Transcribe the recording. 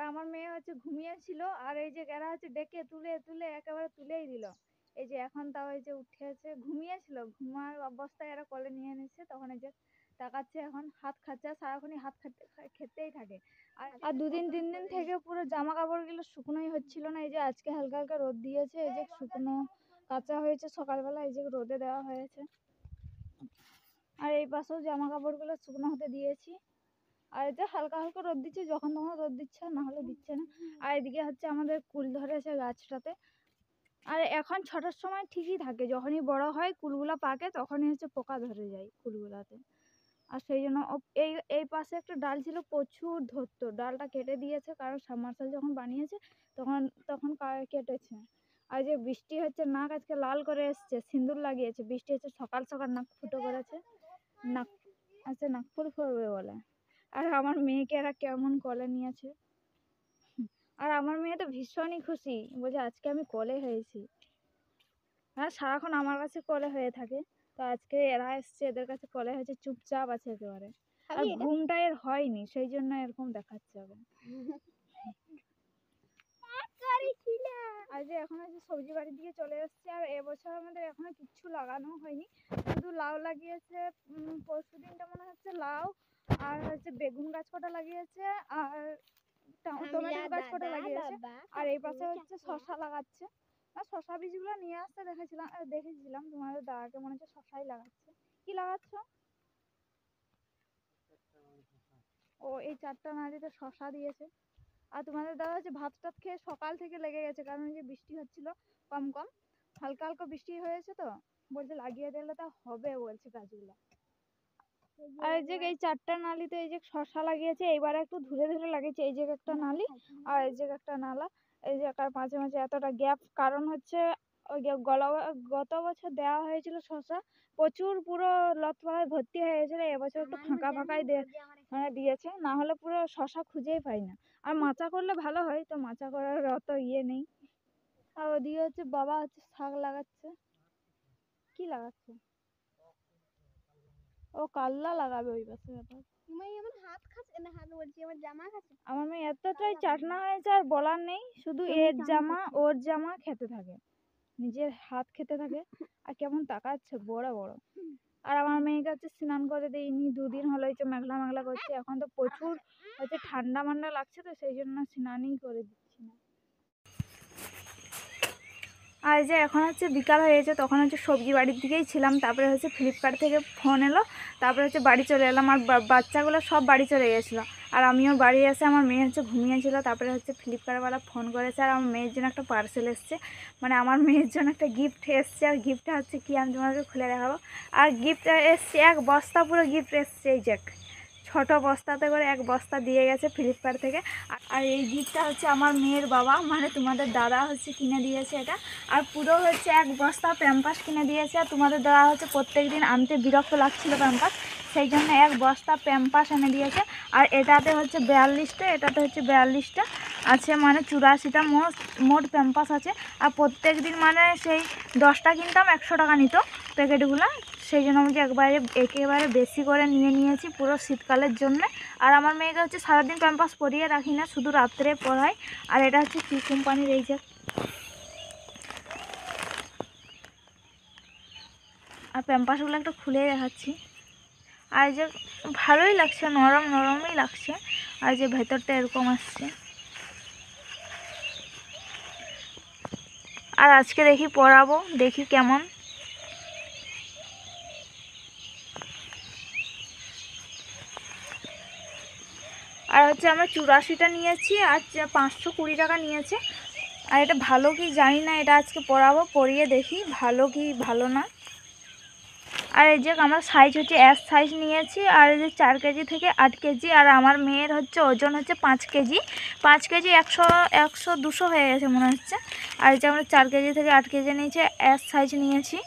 আমার মেয়ে হচ্ছে ঘুমিয়েছিল, আর এই যে এরা হচ্ছে ডেকে তুলে তুলে একেবারে তুলেই দিল। এই যে এখন তাও এই যে উঠেছে, ঘুমিয়েছিল, ঘুমার অবস্থায় এরা কোলে নিয়ে নিচ্ছে, তখন এই যে তাকাচ্ছে, এখন হাত খাচ্ছে, সারাক্ষণই হাত খেতেই থাকে। আর 2-3 দিন থেকে পুরো জামা কাপড় গুলো শুকনোই হচ্ছিল না। এই যে আজকে হালকা হালকা রোদ দিয়েছে, এই যে শুকনো কাঁচা হয়েছে সকালবেলা, এই যে রোদে দেওয়া হয়েছে। আর এই পাশেও জামা কাপড় গুলো শুকনো হতে দিয়েছি। আর এই যে হালকা হালকা রোদ দিচ্ছে, যখন তখন রোদ দিচ্ছে, না হলে দিচ্ছে না। আর এদিকে হচ্ছে আমাদের কুল ধরেছে গাছটাতে। আর এখন 6টার সময় ঠিকই থাকে, যখনই বড় হয় কুলগুলা পাকে তখনই হচ্ছে পোকা ধরে যায় কুলগুলাতে। আর সেই জন্য এই পাশে একটা ডাল ছিল, প্রচুর ধরতো, ডালটা কেটে দিয়েছে, কারণ সাবমার্সেবল যখন বানিয়েছে তখন কেটেছে। আর যে বৃষ্টি হচ্ছে, নাক আজকে লাল করে এসছে, সিঁদুর লাগিয়েছে, বৃষ্টি হচ্ছে, সকাল সকাল নাক ফুটো করেছে, নাক আচ্ছা নাক ফুল করবে বলে। আর আমার মেয়েকে এরা কেমন কোলে নিয়েছে, আর আমার মেয়ে তো ভীষণই খুশি, বলছে আজকে আমি কোলে হয়েছি। হ্যাঁ, সারাক্ষণ আমার কাছে কোলে হয়ে থাকে, তো আজকে এরা এসছে, এদের কাছে কোলে হয়েছে, চুপচাপ আছে একেবারে। আর ঘুমটা এর হয়নি, সেই জন্য এরকম দেখাচ্ছে হবে। আর যে এখন হচ্ছে সবজি বাড়ির দিকে চলে এসছে, আর এবছর আমাদের এখনো কিচ্ছু লাগানো হয়নি, শুধু লাউ লাগিয়েছে। পরশুদিনটা মনে হচ্ছে লাউ, আর হচ্ছে বেগুন গাছ কটা লাগিয়েছে, আর টমেটো গাছ কটা লাগিয়েছে। আর এই পাশে হচ্ছে শশা লাগাচ্ছে। আর শশা বীজগুলো নিয়ে আসতে দেখেছিলাম তোমাদের দাদাকে, মনে হচ্ছে শশাই লাগাচ্ছে। কি লাগাচ্ছ? ও, এই 4টা নাড়িতে শশা দিয়েছে। আর তোমাদের দাদা হচ্ছে ভাত টাত খেয়ে সকাল থেকে লেগে গেছে, কারণ এই যে বৃষ্টি হচ্ছিল, কম কম হালকা হালকা বৃষ্টি হয়েছে, তো বলছে লাগিয়ে দিলে তা হবে, বলছে গাছগুলো। আর এই যে এই 4টা নালিতে এই যে শশা লাগিয়েছে, এইবার একটু ধরে ধরে লাগিয়েছে, এই যে একটা নালি আর এই যে একটা নালা, এই যে মাঝে মাঝে এতটা গ্যাপ, কারণ হচ্ছে ওই গত বছর দেওয়া হয়েছিল শশা, প্রচুর পুরো লতপাড়ায় ভর্তি হয়ে গেছিল, এবছর একটু ফাঁকা ফাঁকাই দিয়েছে, না হলে পুরো শশা খুঁজেই পাই না। আর মাচা করলে ভালো হয়, তো মাচা করার অত ইয়ে নেই। আর ওদিকে হচ্ছে বাবা হচ্ছে শাক লাগাচ্ছে। কি লাগাচ্ছে? ও কাল্লা লাগাবে ওই পাশে। আমার মেয়ে এতটাই চাটনা হয়েছে, আর বলার নেই, শুধু এর জামা ওর জামা খেতে থাকে, নিজের হাত খেতে থাকে, আর কেমন তাকাচ্ছে বড় বড়। আর আমার মেয়েকে হচ্ছে স্নান করে দিইনি, 2 দিন হলো, হচ্ছে মেঘলা মেঘলা করছে, এখন তো প্রচুর হচ্ছে ঠান্ডা মান্ডা লাগছে, তো সেই জন্য স্নানই করে দিচ্ছি না। আর যে এখন হচ্ছে বিকাল হয়েছে, তখন হচ্ছে সবজি বাড়ির দিকেই ছিলাম, তারপরে হচ্ছে ফ্লিপকার্ট থেকে ফোন এলো, তারপরে হচ্ছে বাড়ি চলে এলাম। আর বাচ্চাগুলো সব বাড়ি চলে গেছিলো, আর আমিও বাড়ি এসে আমার মেয়ে হচ্ছে ঘুমিয়েছিল, তারপরে হচ্ছে ফ্লিপকার্টওয়ালা ফোন করেছে, আর আমার মেয়ের জন্য একটা পার্সেল এসছে, মানে আমার মেয়ের জন্য একটা গিফট এসছে। আর গিফটটা হচ্ছে কি, আমি তোমাকে খুলে দেখাবো। আর গিফট এসছে এক বস্তা, পুরো গিফট এসছে, এই যে ছোটো বস্তাতে করে এক বস্তা দিয়ে গেছে ফ্লিপকার্ট থেকে। আর এই গিফটটা হচ্ছে আমার মেয়ের বাবা, মানে তোমাদের দাদা হচ্ছে কিনে দিয়েছে এটা। আর পুরো হচ্ছে এক বস্তা প্যাম্পাস কিনে দিয়েছে, আর তোমাদের দাদা হচ্ছে প্রত্যেক দিন আনতে বিরক্ত লাগছিল প্যাম্পাস, সেই জন্য এক বস্তা প্যাম্পাস এনে দিয়েছে। আর এটাতে হচ্ছে 42টা, এটাতে হচ্ছে 42টা আছে, মানে 84টা মোট প্যাম্পাস আছে। আর প্রত্যেক দিন মানে সেই 10টা কিনতাম 100 টাকা নিত প্যাকেটগুলো, সেই জন্য আমাকে একেবারে বেশি করে নিয়েছি পুরো শীতকালের জন্য। আর আমার মেয়েকে হচ্ছে সারাদিন প্যাম্পাস পরিয়ে রাখি না, শুধু রাত্রে পরাই। আর এটা হচ্ছে কি কোম্পানির, এই যে আর প্যাম্পাসগুলো একটু খুলে দেখাচ্ছি। আর যে ভালোই লাগছে, নরম নরমই লাগছে, আর যে ভেতরটা এরকম আসছে। আর আজকে দেখি পরাবো, দেখি কেমন। আর হচ্ছে আমরা 84টা নিয়েছি, আর 520 টাকা নিয়েছে। আর এটা ভালো কি জানি না, এটা আজকে পরাবো, পরিয়ে দেখি ভালো কি ভালো না। আর এই যে আমরা সাইজ হচ্ছে এস সাইজ নিয়েছি, আর এই যে 4 কেজি থেকে 8 কেজি, আর আমার মেয়ের হচ্ছে ওজন হচ্ছে 5 কেজি, 5 কেজি 100 200 হয়ে গেছে মনে হচ্ছে। আর এই যে আমরা 4 কেজি থেকে 8 কেজি নিয়েছি, এস সাইজ নিয়েছি।